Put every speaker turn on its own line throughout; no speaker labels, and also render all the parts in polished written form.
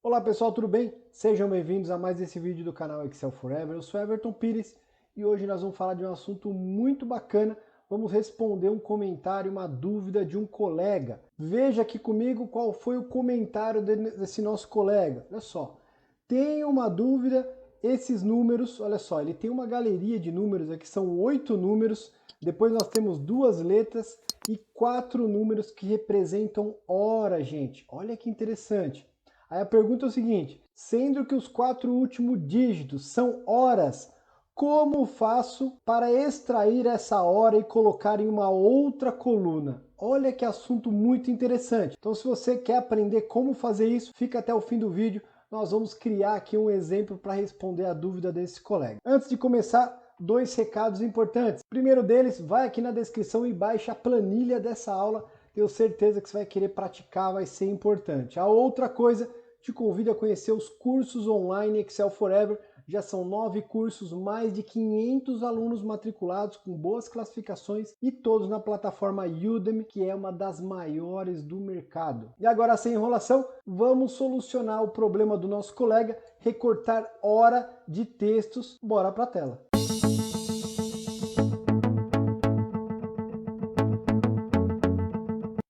Olá pessoal, tudo bem? Sejam bem-vindos a mais esse vídeo do canal Excel Forever. Eu sou Everton Pires e hoje nós vamos falar de um assunto muito bacana. Vamos responder um comentário, uma dúvida de um colega. Veja aqui comigo qual foi o comentário desse nosso colega. Olha só, tenho uma dúvida, esses números, olha só, ele tem uma galeria de números aqui, são 8 números, depois nós temos 2 letras e 4 números que representam hora, gente. Olha que interessante. Aí a pergunta é o seguinte, sendo que os 4 últimos dígitos são horas, como faço para extrair essa hora e colocar em uma outra coluna? Olha que assunto muito interessante. Então se você quer aprender como fazer isso, fica até o fim do vídeo. Nós vamos criar aqui um exemplo para responder a dúvida desse colega. Antes de começar, 2 recados importantes. O primeiro deles, vai aqui na descrição e baixa a planilha dessa aula. Tenho certeza que você vai querer praticar, vai ser importante. A outra coisa, te convido a conhecer os cursos online Excel Forever. Já são 9 cursos, mais de 500 alunos matriculados com boas classificações e todos na plataforma Udemy, que é uma das maiores do mercado. E agora, sem enrolação, vamos solucionar o problema do nosso colega, recortar hora de textos. Bora para a tela.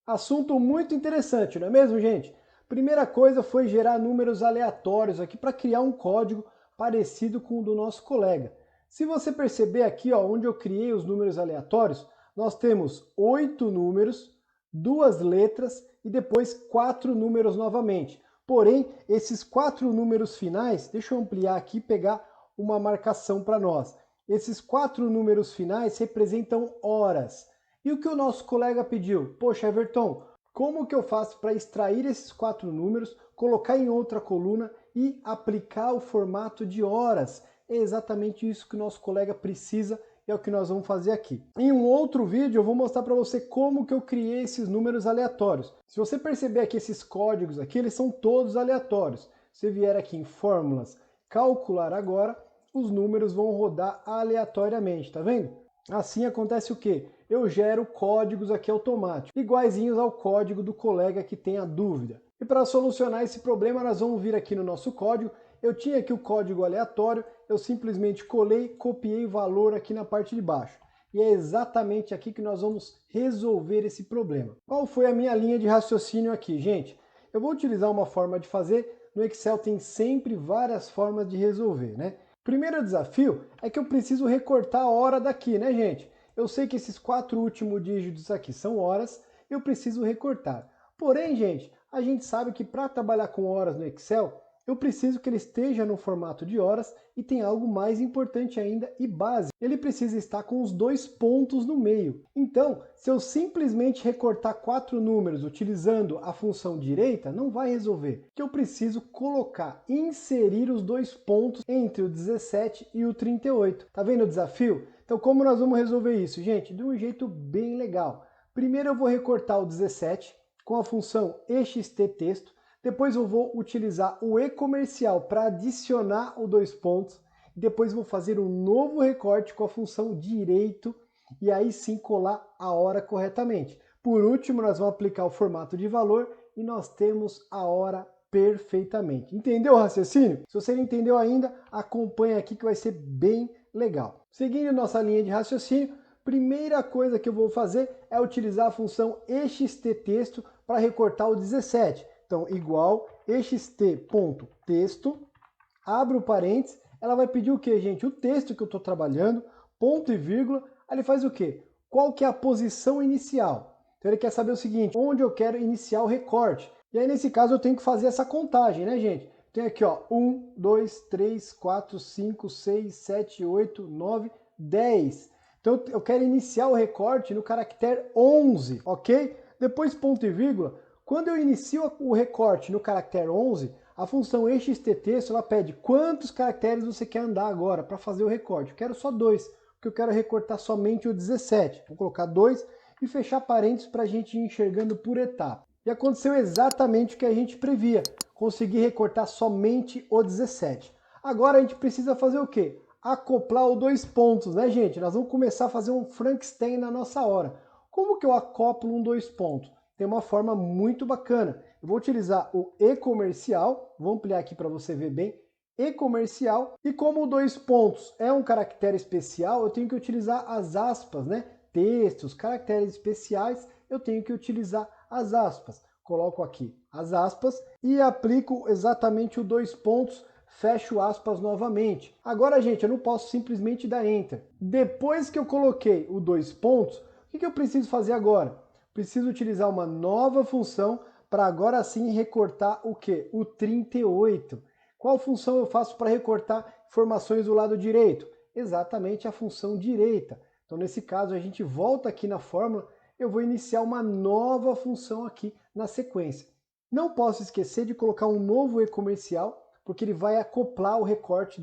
Assunto muito interessante, não é mesmo, gente? Primeira coisa foi gerar números aleatórios aqui para criar um código parecido com o do nosso colega. Se você perceber aqui, ó, onde eu criei os números aleatórios, nós temos 8 números, 2 letras e depois 4 números novamente. Porém, esses 4 números finais, deixa eu ampliar aqui e pegar uma marcação para nós. Esses 4 números finais representam horas. E o que o nosso colega pediu? Poxa, Everton, como que eu faço para extrair esses 4 números, colocar em outra coluna e aplicar o formato de horas? É exatamente isso que o nosso colega precisa e é o que nós vamos fazer aqui. Em um outro vídeo eu vou mostrar para você como que eu criei esses números aleatórios. Se você perceber aqui esses códigos aqui, eles são todos aleatórios. Se vier aqui em fórmulas, calcular agora, os números vão rodar aleatoriamente, tá vendo? Assim acontece o quê? Eu gero códigos aqui automáticos, iguaizinhos ao código do colega que tem a dúvida. E para solucionar esse problema, nós vamos vir aqui no nosso código. Eu tinha aqui o código aleatório, eu simplesmente colei, copiei valor aqui na parte de baixo. E é exatamente aqui que nós vamos resolver esse problema. Qual foi a minha linha de raciocínio aqui, gente? Eu vou utilizar uma forma de fazer, no Excel tem sempre várias formas de resolver, né? Primeiro desafio é que eu preciso recortar a hora daqui, né, gente? Eu sei que esses 4 últimos dígitos aqui são horas, eu preciso recortar. Porém, gente, a gente sabe que para trabalhar com horas no Excel, eu preciso que ele esteja no formato de horas e tem algo mais importante ainda e básico. Ele precisa estar com os 2 pontos no meio. Então, se eu simplesmente recortar 4 números utilizando a função direita, não vai resolver. Que eu preciso colocar, inserir os 2 pontos entre o 17 e o 38. Tá vendo o desafio? Então, como nós vamos resolver isso, gente? De um jeito bem legal. Primeiro eu vou recortar o 17 com a função extTexto. Depois eu vou utilizar o e-comercial para adicionar os 2 pontos. Depois vou fazer um novo recorte com a função direito e aí sim colar a hora corretamente. Por último, nós vamos aplicar o formato de valor e nós temos a hora perfeitamente. Entendeu o raciocínio? Se você não entendeu ainda, acompanha aqui que vai ser bem legal. Seguindo nossa linha de raciocínio, primeira coisa que eu vou fazer é utilizar a função extTexto para recortar o 17. Então, igual xt.texto, abre o parênteses, ela vai pedir o que, gente? O texto que eu estou trabalhando, ponto e vírgula, aí ele faz o quê? Qual que é a posição inicial? Então ele quer saber o seguinte, onde eu quero iniciar o recorte. E aí nesse caso eu tenho que fazer essa contagem, né, gente? Tem aqui, ó, 1, 2, 3, 4, 5, 6, 7, 8, 9, 10. Então eu quero iniciar o recorte no caractere 11, ok? Depois ponto e vírgula. Quando eu inicio o recorte no caractere 11, a função extTexto ela pede quantos caracteres você quer andar agora para fazer o recorte. Eu quero só 2, porque eu quero recortar somente o 17. Vou colocar 2 e fechar parênteses para a gente ir enxergando por etapa. E aconteceu exatamente o que a gente previa. Consegui recortar somente o 17. Agora a gente precisa fazer o quê? Acoplar os 2 pontos, né, gente? Nós vamos começar a fazer um Frankenstein na nossa hora. Como que eu acoplo 2 pontos? Tem uma forma muito bacana. Eu vou utilizar o e-comercial, vou ampliar aqui para você ver bem, e-comercial, e como o 2 pontos é um caractere especial, eu tenho que utilizar as aspas, né? Textos, caracteres especiais, eu tenho que utilizar as aspas. Coloco aqui as aspas e aplico exatamente o 2 pontos, fecho aspas novamente. Agora, gente, eu não posso simplesmente dar Enter. Depois que eu coloquei o 2 pontos, o que eu preciso fazer agora? Preciso utilizar uma nova função para agora sim recortar o quê? O 38. Qual função eu faço para recortar informações do lado direito? Exatamente a função direita. Então, nesse caso, a gente volta aqui na fórmula, eu vou iniciar uma nova função aqui na sequência. Não posso esquecer de colocar um novo e-comercial, porque ele vai acoplar o recorte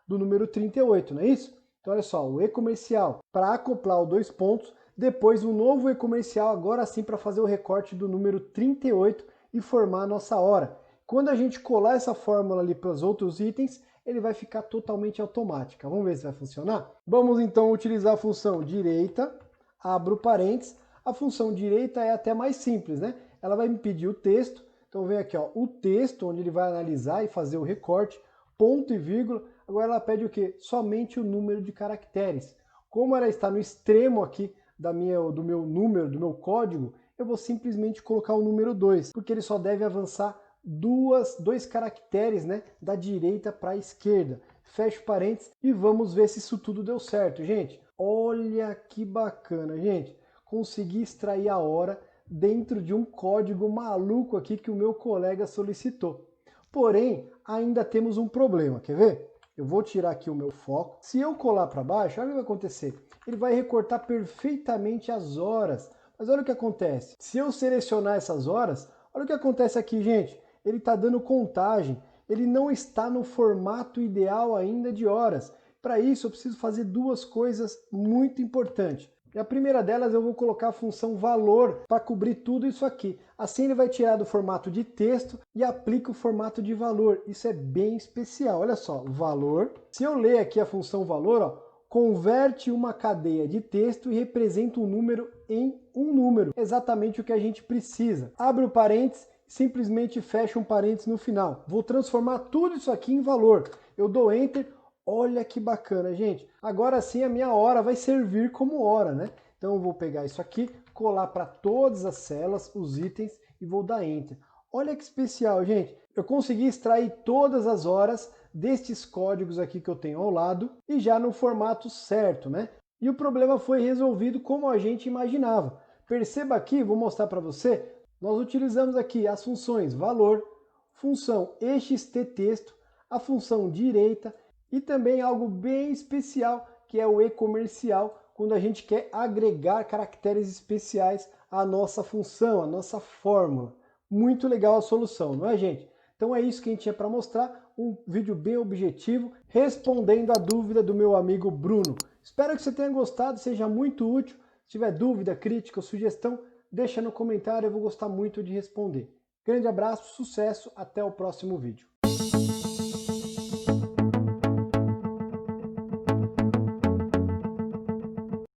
do número 38, não é isso? Então, olha só, o e-comercial para acoplar o 2 pontos, depois um novo e-comercial, agora sim para fazer o recorte do número 38 e formar a nossa hora. Quando a gente colar essa fórmula ali para os outros itens, ele vai ficar totalmente automática. Vamos ver se vai funcionar? Vamos então utilizar a função direita, abro parênteses. A função direita é até mais simples, né? Ela vai me pedir o texto, então vem aqui, ó, o texto, onde ele vai analisar e fazer o recorte, ponto e vírgula. Agora ela pede o quê? Somente o número de caracteres. Como ela está no extremo aqui do meu número, do meu código, eu vou simplesmente colocar o número 2, porque ele só deve avançar dois caracteres, né, da direita para a esquerda. Fecho parênteses e vamos ver se isso tudo deu certo, gente. Olha que bacana, gente. Consegui extrair a hora dentro de um código maluco aqui que o meu colega solicitou. Porém, ainda temos um problema, quer ver? Eu vou tirar aqui o meu foco. Se eu colar para baixo, olha o que vai acontecer. Ele vai recortar perfeitamente as horas. Mas olha o que acontece. Se eu selecionar essas horas, olha o que acontece aqui, gente. Ele está dando contagem. Ele não está no formato ideal ainda de horas. Para isso, eu preciso fazer duas coisas muito importantes. E a primeira delas, eu vou colocar a função valor para cobrir tudo isso aqui. Assim ele vai tirar do formato de texto e aplica o formato de valor. Isso é bem especial. Olha só, valor. Se eu ler aqui a função valor, ó, converte uma cadeia de texto e representa um número em um número. Exatamente o que a gente precisa. Abre o parênteses, simplesmente fecha um parênteses no final. Vou transformar tudo isso aqui em valor. Eu dou Enter. Olha que bacana, gente. Agora sim a minha hora vai servir como hora, né? Então eu vou pegar isso aqui, colar para todas as celas, os itens e vou dar Enter. Olha que especial, gente. Eu consegui extrair todas as horas destes códigos aqui que eu tenho ao lado e já no formato certo, né? E o problema foi resolvido como a gente imaginava. Perceba aqui, vou mostrar para você, nós utilizamos aqui as funções valor, função exttexto, a função direita, e também algo bem especial, que é o e-comercial, quando a gente quer agregar caracteres especiais à nossa função, à nossa fórmula. Muito legal a solução, não é, gente? Então é isso que a gente tinha para mostrar, um vídeo bem objetivo, respondendo a dúvida do meu amigo Bruno. Espero que você tenha gostado, seja muito útil. Se tiver dúvida, crítica ou sugestão, deixa no comentário, eu vou gostar muito de responder. Grande abraço, sucesso, até o próximo vídeo.